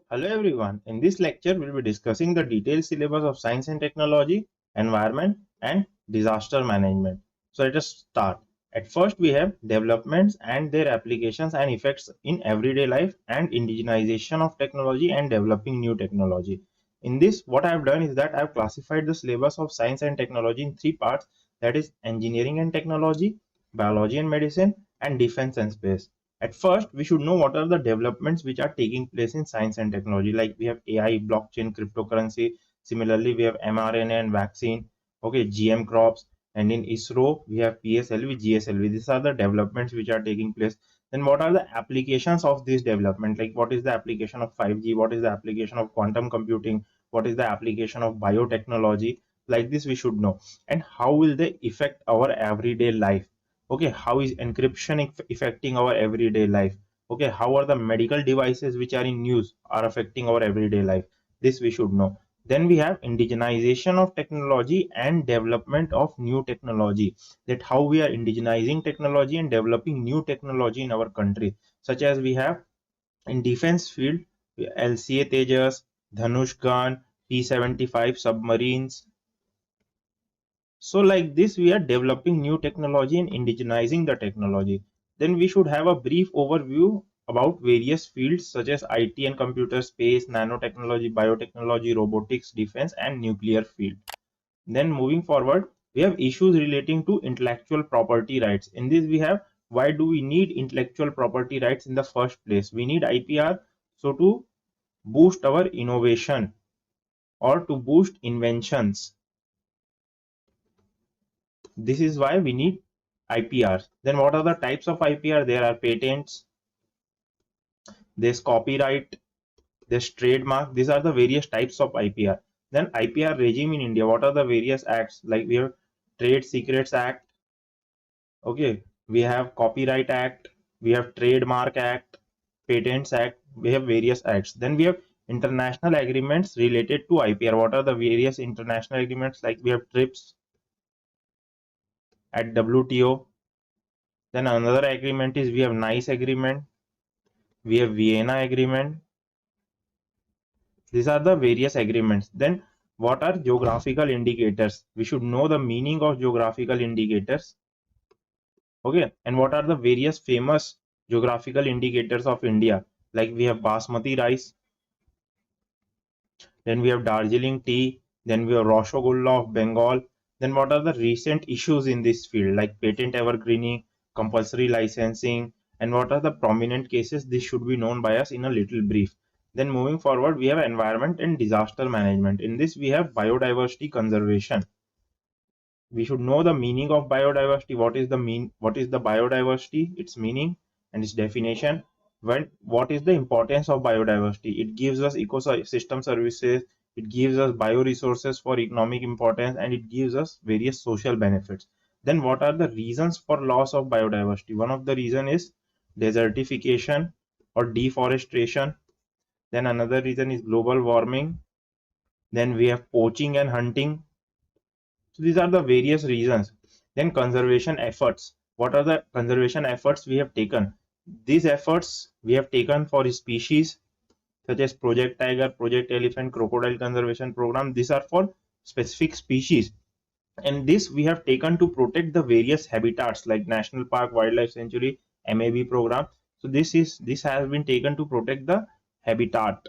Hello everyone, in this lecture we will be discussing the detailed syllabus of science and technology, environment and disaster management. So let us start. At first we have developments and their applications and effects in everyday life and indigenization of technology and developing new technology. In this, what I have done is that I have classified the syllabus of science and technology in three parts, that is engineering and technology, biology and medicine and defense and space. At first, we should know what are the developments which are taking place in science and technology. Like we have AI, blockchain, cryptocurrency. Similarly, we have mRNA and vaccine. Okay, GM crops. And in ISRO, we have PSLV, GSLV. These are the developments which are taking place. Then what are the applications of this development? Like what is the application of 5G? What is the application of quantum computing? What is the application of biotechnology? Like this we should know. And how will they affect our everyday life? Okay, how is encryption affecting our everyday life? Okay, how are the medical devices which are in use are affecting our everyday life? This we should know. Then we have indigenization of technology and development of new technology, that how we are indigenizing technology and developing new technology in our country, such as we have in defense field LCA Tejas, Dhanush gun, P-75 submarines. So like this, we are developing new technology and indigenizing the technology. Then we should have a brief overview about various fields such as IT and computer, space, nanotechnology, biotechnology, robotics, defense, and nuclear field. Then moving forward, we have issues relating to intellectual property rights. In this, we have why do we need intellectual property rights in the first place? We need IPR so to boost our innovation or to boost inventions. This is why we need IPRs. Then what are the types of IPR? There are patents, there's copyright, there's trademark. These are the various types of IPR. Then IPR regime in India. What are the various acts? Like we have Trade Secrets Act. Okay, we have Copyright Act, we have Trademark Act, Patents Act. We have various acts. Then we have international agreements related to IPR. What are the various international agreements? Like we have TRIPS at WTO. Then another agreement is we have NICE agreement, we have Vienna agreement. These are the various agreements. Then what are geographical indicators? We should know the meaning of geographical indicators. Okay, and what are the various famous geographical indicators of India? Like we have basmati rice, then we have Darjeeling tea, then we have Rasgulla of Bengal. Then what are the recent issues in this field, like patent evergreening, compulsory licensing, and what are the prominent cases? This should be known by us in a little brief. Then moving forward, we have environment and disaster management. In this, we have biodiversity conservation. We should know the meaning of biodiversity. What is the biodiversity, its meaning and its definition. What is the importance of biodiversity? It gives us ecosystem services, it gives us bioresources for economic importance, and it gives us various social benefits. Then what are the reasons for loss of biodiversity? One of the reason is desertification or deforestation. Then another reason is global warming. Then we have poaching and hunting. So these are the various reasons. Then conservation efforts. What are the conservation efforts we have taken? These efforts we have taken for species such as Project Tiger, Project Elephant, Crocodile Conservation Program. These are for specific species. And this we have taken to protect the various habitats like National Park, Wildlife Sanctuary, MAB program. So this has been taken to protect the habitat.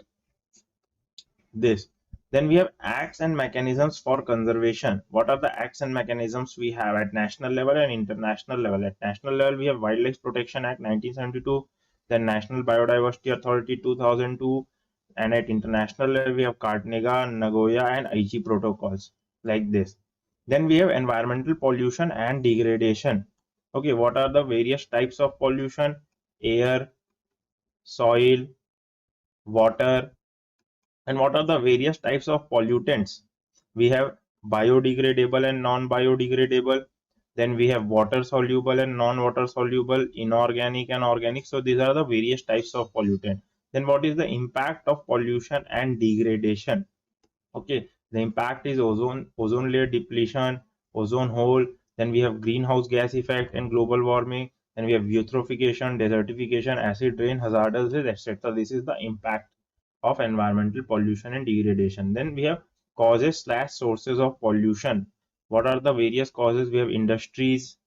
This. Then we have acts and mechanisms for conservation. What are the acts and mechanisms we have at national level and international level? At national level, we have Wildlife Protection Act 1972, then National Biodiversity Authority 2002, and at international level, we have Cartagena, Nagoya, and Aichi protocols like this. Then we have environmental pollution and degradation. Okay, what are the various types of pollution? Air, soil, water, and what are the various types of pollutants? We have biodegradable and non-biodegradable. Then we have water soluble and non-water soluble, inorganic and organic. So these are the various types of pollutant. Then what is the impact of pollution and degradation? Okay, the impact is ozone layer depletion, ozone hole, Then we have greenhouse gas effect and global warming. Then we have eutrophication, desertification, acid rain, hazardous waste, etc. This is the impact of environmental pollution and degradation. Then we have causes slash sources of pollution. What are the various causes? We have industries,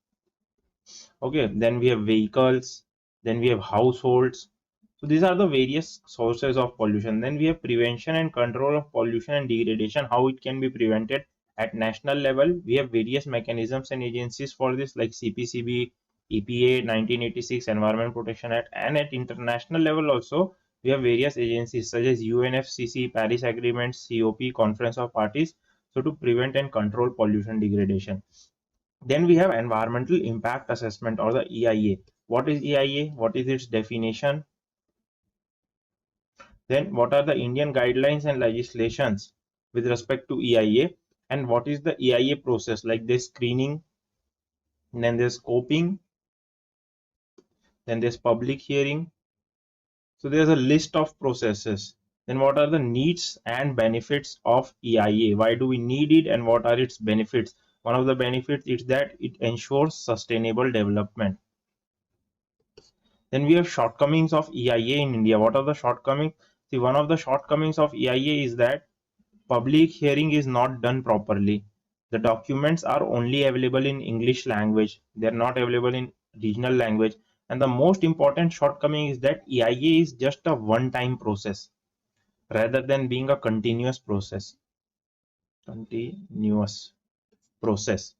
okay, then we have vehicles, then we have households. So these are the various sources of pollution. Then we have prevention and control of pollution and degradation, how it can be prevented. At national level, we have various mechanisms and agencies for this, like CPCB, EPA, 1986 Environment Protection Act. And at international level also, we have various agencies such as UNFCCC, Paris Agreement, COP, Conference of Parties, so to prevent and control pollution degradation. Then we have environmental impact assessment, or the EIA. What is EIA? What is its definition? Then what are the Indian guidelines and legislations with respect to EIA? And what is the EIA process? Like there's screening, then there's scoping, then there's public hearing. So there's a list of processes. Then what are the needs and benefits of EIA? Why do we need it and what are its benefits? One of the benefits is that it ensures sustainable development. Then we have shortcomings of EIA in India. What are the shortcomings? See, one of the shortcomings of EIA is that public hearing is not done properly. The documents are only available in English language. They are not available in regional language. And the most important shortcoming is that EIA is just a one-time process rather than being a continuous process. Continuous process.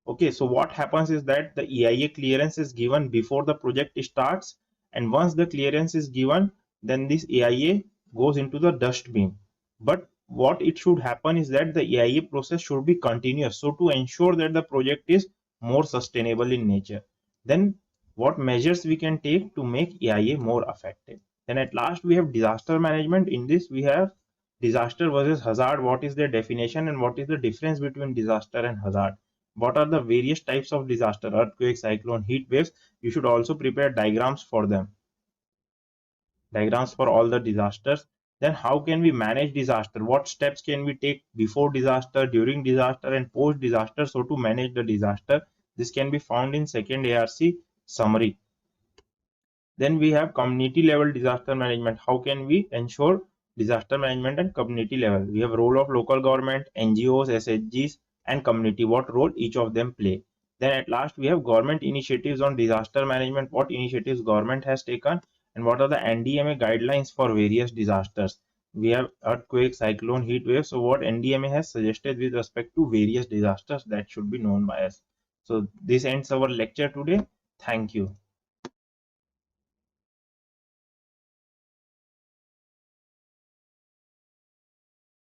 Okay, so what happens is that the EIA clearance is given before the project starts, and once the clearance is given, then this EIA goes into the dustbin. But what it should happen is that the EIA process should be continuous, so to ensure that the project is more sustainable in nature. Then what measures we can take to make EIA more effective? Then at last we have disaster management. In this we have disaster versus hazard. What is their definition and what is the difference between disaster and hazard? What are the various types of disaster? Earthquake, cyclone, heat waves. You should also prepare diagrams for them. Diagrams for all the disasters. Then how can we manage disaster? What steps can we take before disaster, during disaster, and post disaster, so to manage the disaster? This can be found in second ARC summary. Then we have community level disaster management. How can we ensure disaster management at community level? We have role of local government, NGOs, SHGs, and community. What role each of them play? Then at last we have government initiatives on disaster management. What initiatives government has taken and what are the NDMA guidelines for various disasters? We have earthquake, cyclone, heat wave. So what NDMA has suggested with respect to various disasters, that should be known by us. So this ends our lecture today. Thank you.